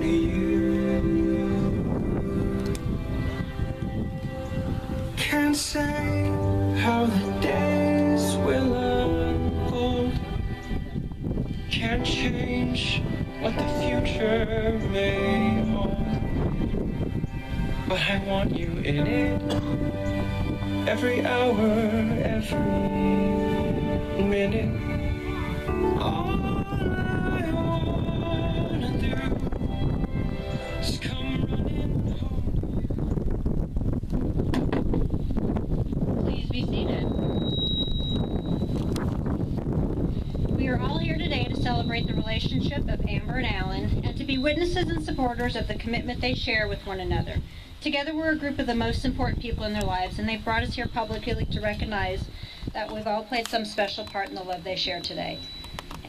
only you can say how the days will unfold. Can't change what the future may hold, but I want you in it every hour, every minute. All I wanna do is come running home. Please be seated. We are all here today to celebrate the relationship of Amber and Alan and to be witnesses and supporters of the commitment they share with one another. Together we're a group of the most important people in their lives, and they've brought us here publicly to recognize that we've all played some special part in the love they share today.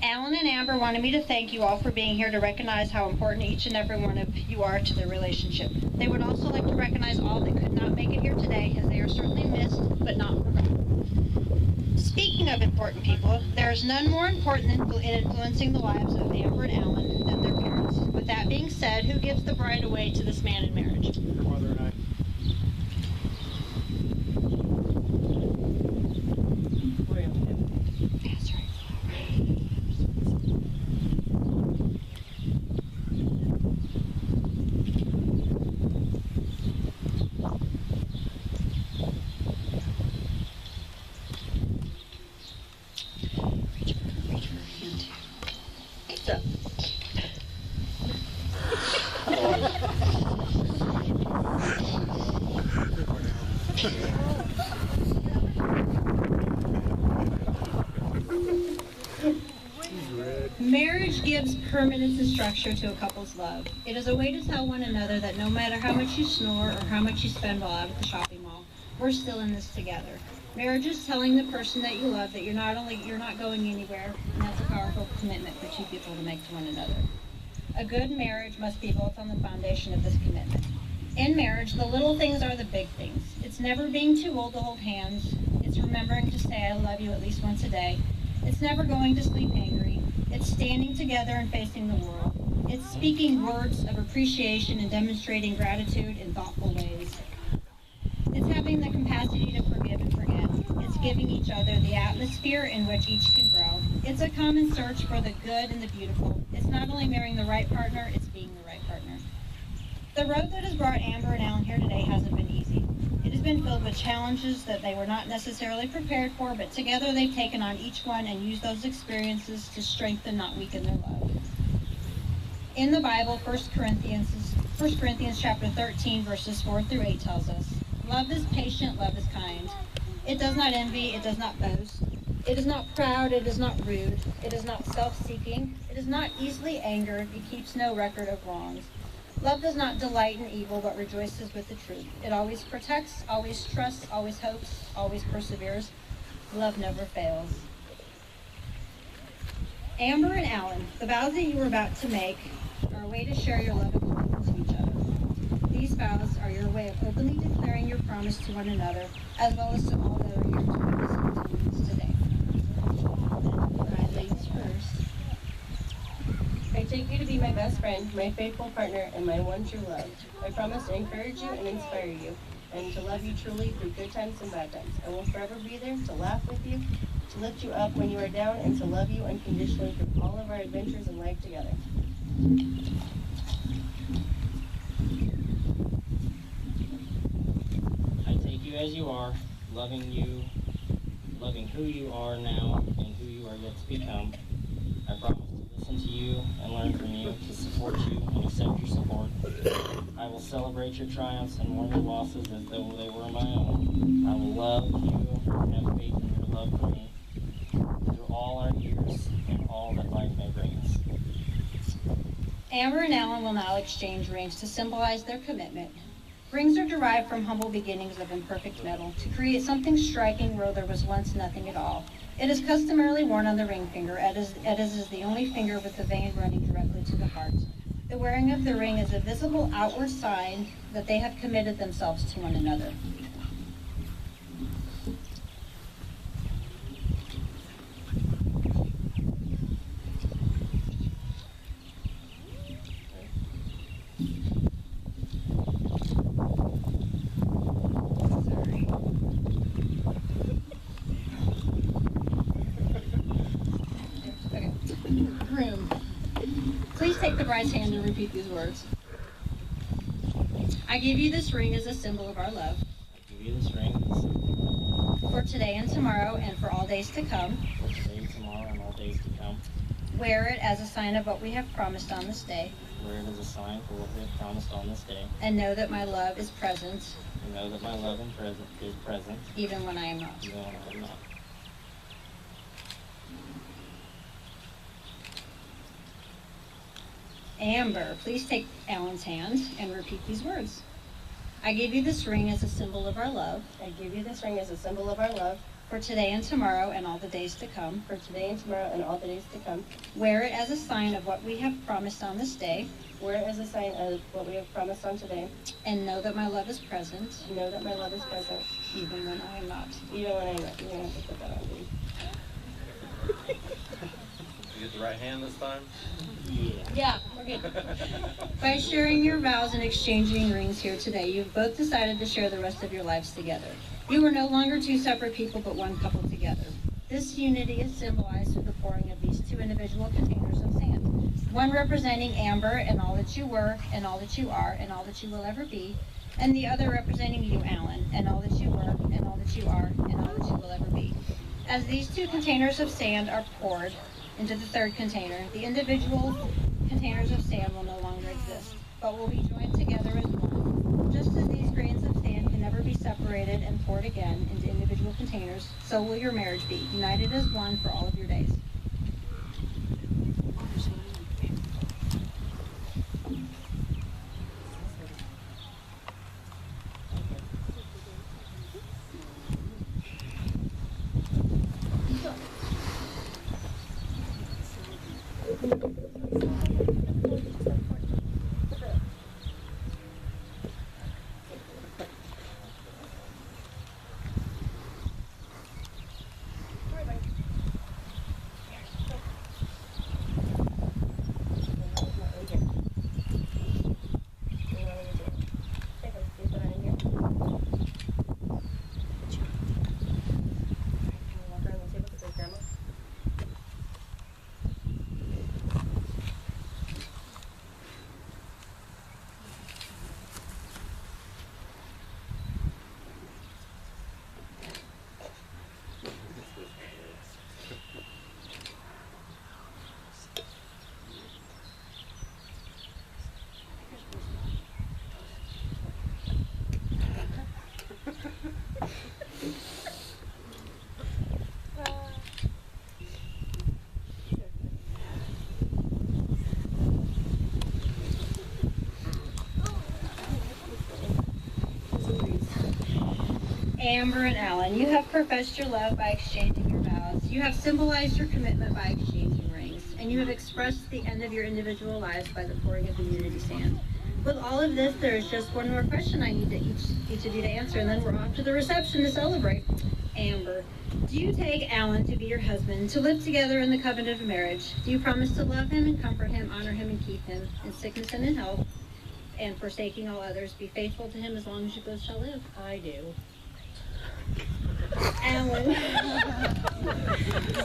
Alan and Amber wanted me to thank you all for being here to recognize how important each and every one of you are to their relationship. They would also like to recognize all that could not make it here today, as they are certainly missed but not forgotten. Speaking of important people, there is none more important in influencing the lives of Amber and Alan than their parents. With that being said, who gives the bride away to this man in marriage? Her mother and I. Pass right Reach for her hand. So. Marriage gives permanence and structure to a couple's love. It is a way to tell one another that no matter how much you snore or how much you spend while out at the shopping mall, we're still in this together. Marriage is telling the person that you love that you're not going anywhere, and that's a powerful commitment for two people to make to one another. A good marriage must be built on the foundation of this commitment. In marriage, the little things are the big things. It's never being too old to hold hands. It's remembering to say I love you at least once a day. It's never going to sleep angry. It's standing together and facing the world. It's speaking words of appreciation and demonstrating gratitude in thoughtful ways. It's having the capacity to forgive and forget. It's giving each other the atmosphere in which each can grow. It's a common search for the good and the beautiful. It's not only marrying the right partner, it's being the right partner. The road that has brought Amber and Alan here today hasn't been easy. It has been filled with challenges that they were not necessarily prepared for, but together they've taken on each one and used those experiences to strengthen, not weaken their love. In the Bible, 1 Corinthians chapter 13, verses 4 through 8 tells us, love is patient, love is kind. It does not envy, it does not boast. It is not proud, it is not rude. It is not self-seeking. It is not easily angered. It keeps no record of wrongs. Love does not delight in evil, but rejoices with the truth. It always protects, always trusts, always hopes, always perseveres. Love never fails. Amber and Alan, the vows that you are about to make are a way to share your love and commitment to each other. These vows are your way of openly declaring your promise to one another, as well as to all that are here to witness today. Bride ladies first. I take you to be my best friend, my faithful partner, and my one true love. I promise to encourage you and inspire you, and to love you truly through good times and bad times. I will forever be there to laugh with you, to lift you up when you are down, and to love you unconditionally through all of our adventures in life together. I take you as you are, loving who you are now and who you are yet to become. I promise to listen to you and learn from you, to support you and accept your support. I will celebrate your triumphs and mourn your losses as though they were my own. I will love you and have faith in your love for me through all our years and all that life may bring us. Amber and Alan will now exchange rings to symbolize their commitment. Rings are derived from humble beginnings of imperfect metal to create something striking where there was once nothing at all. It is customarily worn on the ring finger, as it is the only finger with the vein running directly to the heart. The wearing of the ring is a visible outward sign that they have committed themselves to one another. bride's hand and repeat these words. I give you this ring as a symbol of our love. I give you this ring as a symbol For today and tomorrow and for all days to come. for today, tomorrow, and all days to come. Wear it as a sign of what we have promised on this day. Wear it as a sign for what we have promised on this day. And know that my love is present, And know that my love is present, even when I am not. even when I am not. Amber, please take Alan's hand and repeat these words. I give you this ring as a symbol of our love. I give you this ring as a symbol of our love. For today and tomorrow and all the days to come. For today and tomorrow and all the days to come. Wear it as a sign of what we have promised on this day. Wear it as a sign of what we have promised on today. And know that my love is present, Know that my love is present, even when I am not. even when I'm not. You're gonna have to put that on, dude. You get the right hand this time? Yeah, we're good. By sharing your vows and exchanging rings here today, you've both decided to share the rest of your lives together. You are no longer two separate people, but one couple together. This unity is symbolized through the pouring of these two individual containers of sand. One representing Amber and all that you were, and all that you are, and all that you will ever be, and the other representing you, Alan, and all that you were, and all that you are, and all that you will ever be. As these two containers of sand are poured into the third container, the individual containers of sand will no longer exist, but will be joined together as one. Just as these grains of sand can never be separated and poured again into individual containers, so will your marriage be, united as one for all of your days. Amber and Alan, you have professed your love by exchanging your vows. You have symbolized your commitment by exchanging rings. And you have expressed the end of your individual lives by the pouring of the unity sand. With all of this, there is just one more question I need to each of you to answer, and then we're off to the reception to celebrate. Amber, do you take Alan to be your husband, to live together in the covenant of marriage? Do you promise to love him and comfort him, honor him and keep him in sickness and in health, and forsaking all others, be faithful to him as long as you both shall live? I do. Alan,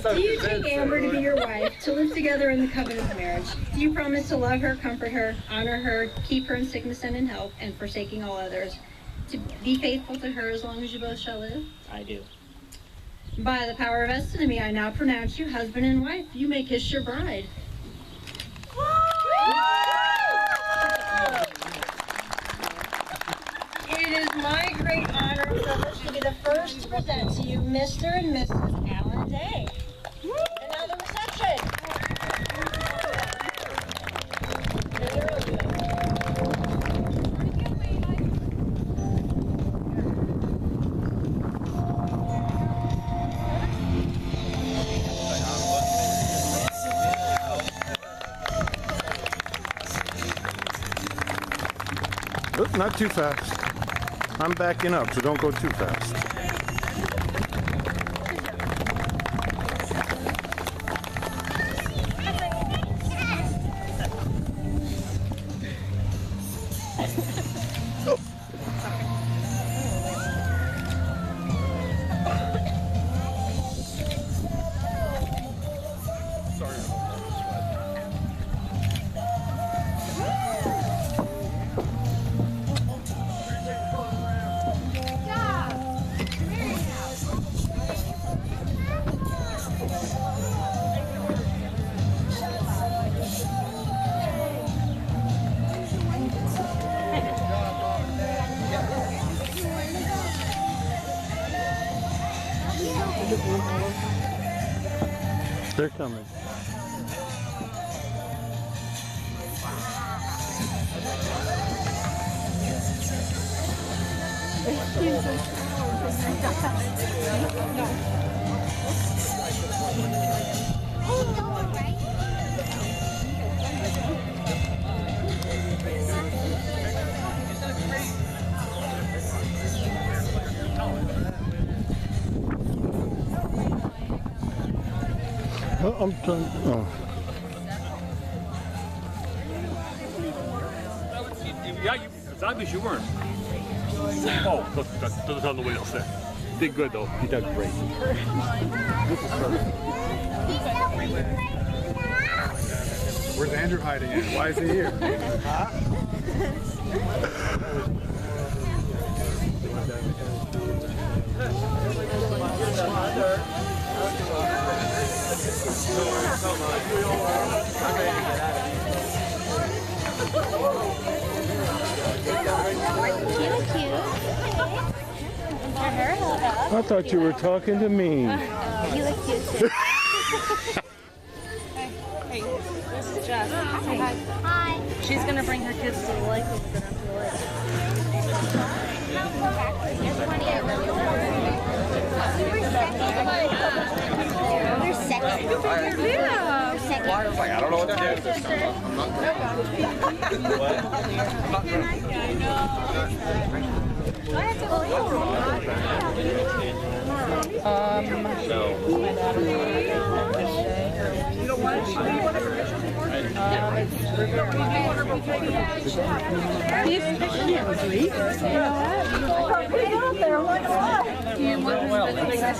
do you take Amber to be your wife, to live together in the covenant of marriage? Do you promise to love her, comfort her, honor her, keep her in sickness and in health, and forsaking all others, to be faithful to her as long as you both shall live? I do. By the power of Estimony, I now pronounce you husband and wife. You may kiss your bride. It is my great honor and privilege to be the first to present to you Mr. and Mrs. Alan Day. And now the reception. Oop, not too fast. I'm backing up, so don't go too fast. They're coming. Oh, I'm trying. Oh. Yeah, as obvious you weren't. Oh, that's on the way else there. Did good though. You did great. Where's Andrew hiding at? Why is he here? Huh? I thought you were talking to me. You look cute too. Hey, this is Jess. Say hi. Hi. She's gonna bring her kids to the lake. We're gonna have to the lake. They're sexy. Yeah. They're sexy. I don't know what to do.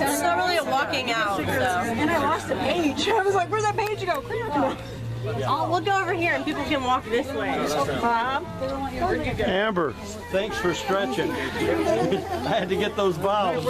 It's not really a walking out, so. And I lost a page. I was like, where'd that page go? We'll go over here and people can walk this way. Amber. Thanks for stretching. I had to get those vowels.